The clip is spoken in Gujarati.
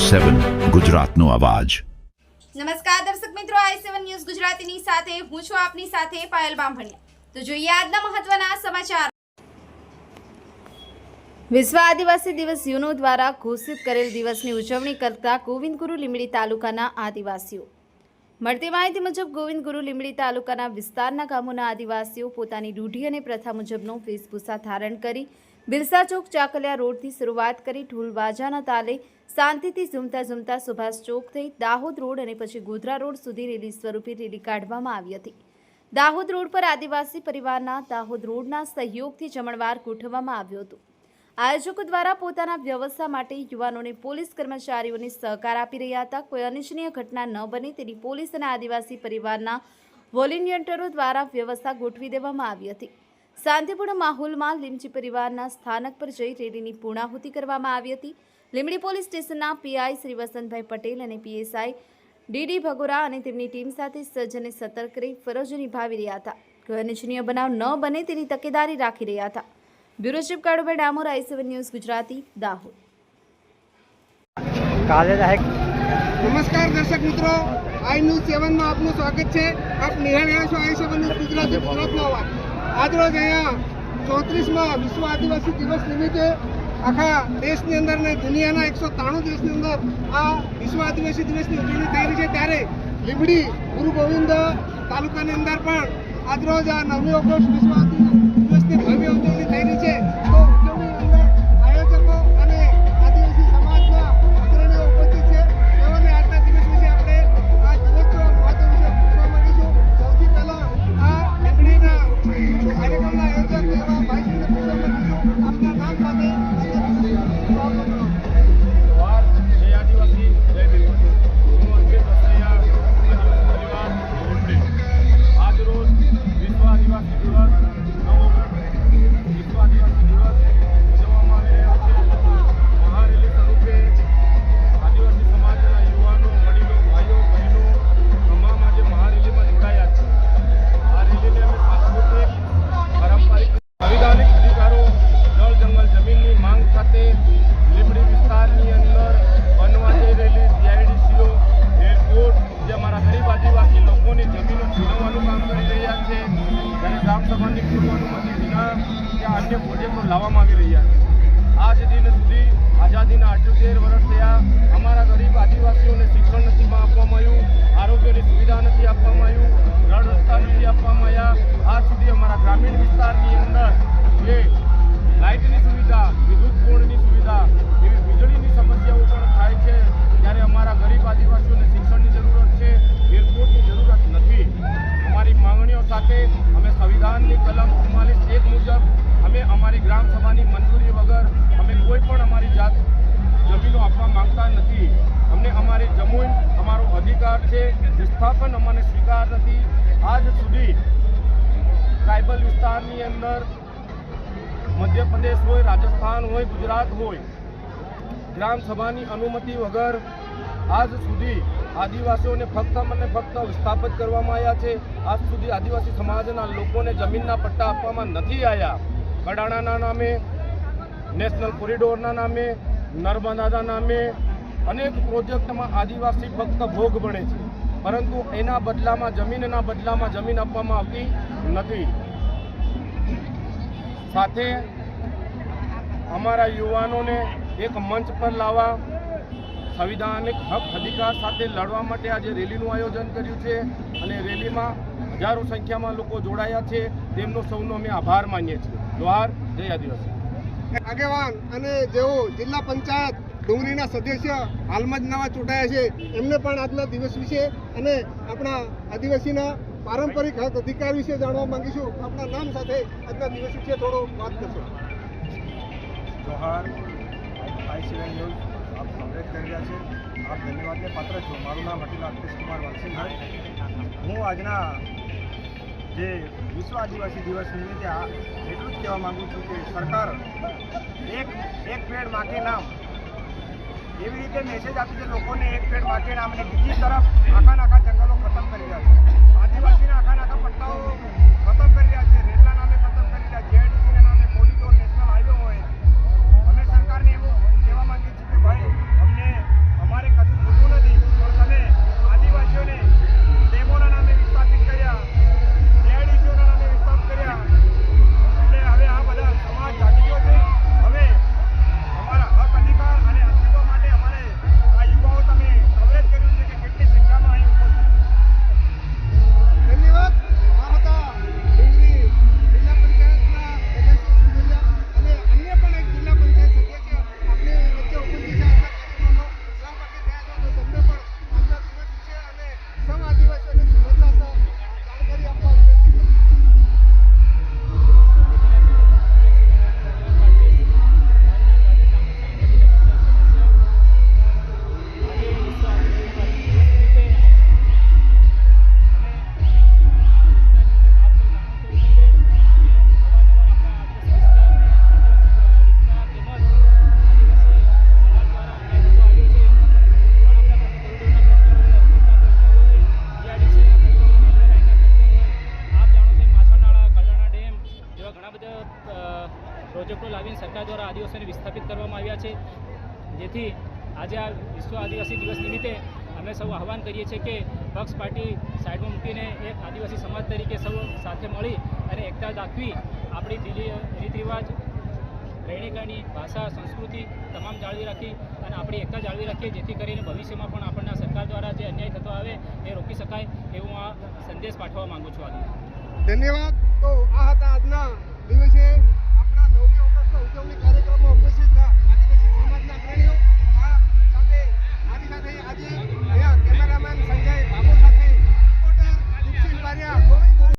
i7 ગુજરાતનો અવાજ। નમસ્કાર દર્શક મિત્રો, i7 ન્યૂઝ ગુજરાતીની સાથે હું છું આપની સાથે પાયલ બામભણિયા। તો જોઈએ આજના મહત્વના સમાચાર। વિશ્વ આદિવાસી દિવસ યુનો દ્વારા ઘોષિત કરેલ દિવસની ઉજવણી કરતા ગોવિંદગુરુ લીંબડી તાલુકાના આદિવાસીઓ। મળતી માહિતી મુજબ ગોવિંદગુરુ લીંબડી તાલુકાના વિસ્તારના ગામોના આદિવાસીઓ પોતાની રૂઢિ અને પ્રથા મુજબનો વેશભૂષા ધારણ કરી બિરસા ચોક ચાકલિયા રોડથી શરૂઆત કરી ઢોલ વાજાના તાલે શાંતિથી ઝૂમતા ઝૂમતા સુભાષ ચોક થઈ દાહોદ રોડ અને પછી ગોધરા રોડ સુધી રેલી સ્વરૂપે રેલી કાઢવામાં આવી હતી। દાહોદ રોડ પર આદિવાસી પરિવારના દાહોદ રોડના સહયોગથી જમણવાર ગોઠવવામાં આવ્યો હતો। આયોજકો દ્વારા પોતાના વ્યવસ્થા માટે યુવાનોને પોલીસ કર્મચારીઓને સહકાર આપી રહ્યા હતા। કોઈ અનિચ્છનીય ઘટના ન બને તેની પોલીસ અને આદિવાસી પરિવારના વોલેન્ટિયરો દ્વારા વ્યવસ્થા ગોઠવી દેવામાં આવી હતી। શાંતિપૂર્ણ માહોલમાં લીમડી પરિવારના સ્થાનક પર જઈ રેલીની પૂર્ણાહુતિ કરવામાં આવી હતી। લીંબડી પોલીસ સ્ટેશનના પીઆઈ શ્રી વસંતભાઈ પટેલ અને પીએસઆઈ ડીડી ભગોરા અને તેમની ટીમ સાથે સજ્જ અને સતર્ક રહી ફરજ નિભાવી રહ્યા હતા। કોઈ અનિચ્છનીય બનાવ ન બને તેની તકેદારી રાખી રહ્યા હતા। Bureau chief Kalubhai Damor, i7 news Gujarati, Dahod. નમસ્કાર દર્શક મિત્રો, i7 માં આપનું સ્વાગત છે। આપ નિહાળી રહ્યા છો i7 ન્યૂઝ ગુજરાતી, ગુજરાતનો અવાજ। આજરોજ અહીંયા 34માં વિશ્વ આદિવાસી દિવસ નિમિત્તે આખા દેશની અંદર ને દુનિયાના 193 દેશની અંદર આ વિશ્વ આદિવાસી દિવસની ઉજવણી થઈ રહી છે। ત્યારે લીંબડી ગુરુ ગોવિંદ તાલુકાની અંદર પણ આજરોજ આ 9મી ઓગસ્ટ વિશ્વ આદિવાસી દિવસની ભવ્ય ઉજવણી થઈ રહી છે। તો ઉજવણીની અંદર આયોજકો અને આદિવાસી સમાજના અગ્રણીઓ ઉપસ્થિત છે। તેઓને આજના દિવસ વિશે આપણે આ દિવસનો મહત્વ વિશે પૂછવા માંગીશું। સૌથી પહેલા આ લીંબડીના કાર્યક્રમના આયોજક એવા ભાઈશ્રીને પૂછવા માંગીશું આપના નામ સાથે। अन्य प्रोजेक्टों लावવામાં આવી રહ્યા છે। આજ દિન સુધી આઝાદીના 78 વર્ષ થયા। અમારા ગરીબ આદિવાસીઓને શિક્ષણ નથી આપવામાં આવ્યું, આરોગ્યની સુવિધા નથી આપવામાં આવ્યું, રોડ રસ્તા નથી આપવામાં આવ્યા। આજ સુધી અમારા ગ્રામીણ વિસ્તારની અંદર જે લાઇટની સુવિધા, વિદ્યુત બોર્ડની સુવિધા, એવી વીજળીની સમસ્યાઓ પણ થાય છે। ત્યારે અમારા ગરીબ આદિવાસીઓને શિક્ષણની જરૂરત છે, એરપોર્ટની જરૂરત નથી। અમારી માંગણીઓ સાથે અમે સંવિધાનની કલમ 44(1) મુજબ અમે અમારી ગ્રામ સભાની મંજૂરી વગર અમે કોઈ પણ અમારી જાત જમીનો આપવા માંગતા નથી। અમને અમારી જમીન અમારો અધિકાર છે, વિસ્થાપન અમને સ્વીકાર નથી। આજ સુધી ટ્રાઇબલ વિસ્તારની અંદર મધ્યપ્રદેશ હોય, રાજસ્થાન હોય, ગુજરાત હોય, ગ્રામ સભાની અનુમતિ વગર આજ સુધી આદિવાસીઓને ફક્ત અને ફક્ત વિસ્થાપિત કરવામાં આવ્યા છે। આજ સુધી આદિવાસી સમાજના લોકોને જમીનના પટ્ટા આપવામાં નથી આવ્યા। કડાણાના નામે, નેશનલ કોરિડોરના નામે, નર્મદાના નામે અનેક પ્રોજેક્ટમાં આદિવાસી ફક્ત ભોગ બને છે, પરંતુ એના બદલામાં જમીન આપવામાં આવતી નથી। સાથે અમારા યુવાનોને એક મંચ પર લાવવા, સંવિધાનિક હક અધિકાર સાથે લડવા માટે આજે રેલીનું આયોજન કર્યું છે અને રેલીમાં હજારો સંખ્યામાં લોકો જોડાયા છે। તેમનો સૌનો અમે આભાર માનીએ છીએ। જોહાર, જય આદિવાસી। આગેવાન અને જેઓ જિલ્લા પંચાયત ડુંગરીના સદસ્ય હાલમાં જ નવા ચૂંટાયા છે, એમને પણ આજના દિવસ વિશે અને આપણા આદિવાસીના પારંપરિક હક અધિકાર વિશે જાણવા માંગીશું। આપણા નામ સાથે આજના દિવસ વિશે થોડો વાત કરશો। જોહાર, i7 ન્યૂઝ આપ કવરેજ કરી રહ્યા છે, આપ ધન્યવાદને પાત્ર છો। મારું નામ અટીલ આર્ટિસ્ટ કુમાર વાલસિંહભાઈ। હું આજના જે વિશ્વ આદિવાસી દિવસ નિમિત્તે એટલું જ કહેવા માગું છું કે સરકાર એક પેડ માકે નામ એવી રીતે મેસેજ આપી છે લોકોને, એક પેડ માકે નામ, અને બીજી તરફ આખા જંગલો ખતમ કરી રહ્યા છે। આદિવાસીના આખા પટ્ટાઓ ખતમ કરી રહ્યા છે, રેલના નામે ખતમ કરી રહ્યા છે, જેઆઈડીસીના નામે કોરિડોર, નેશનલ હાઈવે હોય। અમે સરકારને એવું કહેવા માંગીએ છીએ કે ભાઈ અમને બધા પ્રોજેક્ટો લાવીને સરકાર દ્વારા આદિવાસીઓને વિસ્થાપિત કરવામાં આવ્યા છે, જેથી આજે આ વિશ્વ આદિવાસી દિવસ નિમિત્તે અમે સૌ આહવાન કરીએ છીએ કે પક્ષ પાર્ટી સાઈડમાં મૂકીને એક આદિવાસી સમાજ તરીકે સૌ સાથે મળી અને એકતા દાખવી આપણી દિલી રીત રિવાજ, રહેણીકરણી, ભાષા, સંસ્કૃતિ તમામ જાળવી રાખી અને આપણી એકતા જાળવી રાખીએ, જેથી કરીને ભવિષ્યમાં પણ આપણને સરકાર દ્વારા જે અન્યાય થતો આવે એ રોકી શકાય એવું આ સંદેશ પાઠવવા માગું છું. ધન્યવાદ. તો આ હતા આજના દિવસે આપણા 9મી ઓગસ્ટના ઉજવણી કાર્યક્રમમાં ઉપસ્થિત આદિવાસી સમાજના અગ્રણીઓ. આ સાથે આજે અહીંયા કેમેરામેન સંજય બાબુ સાથે રિપોર્ટર દીપસિંહ બારિયા.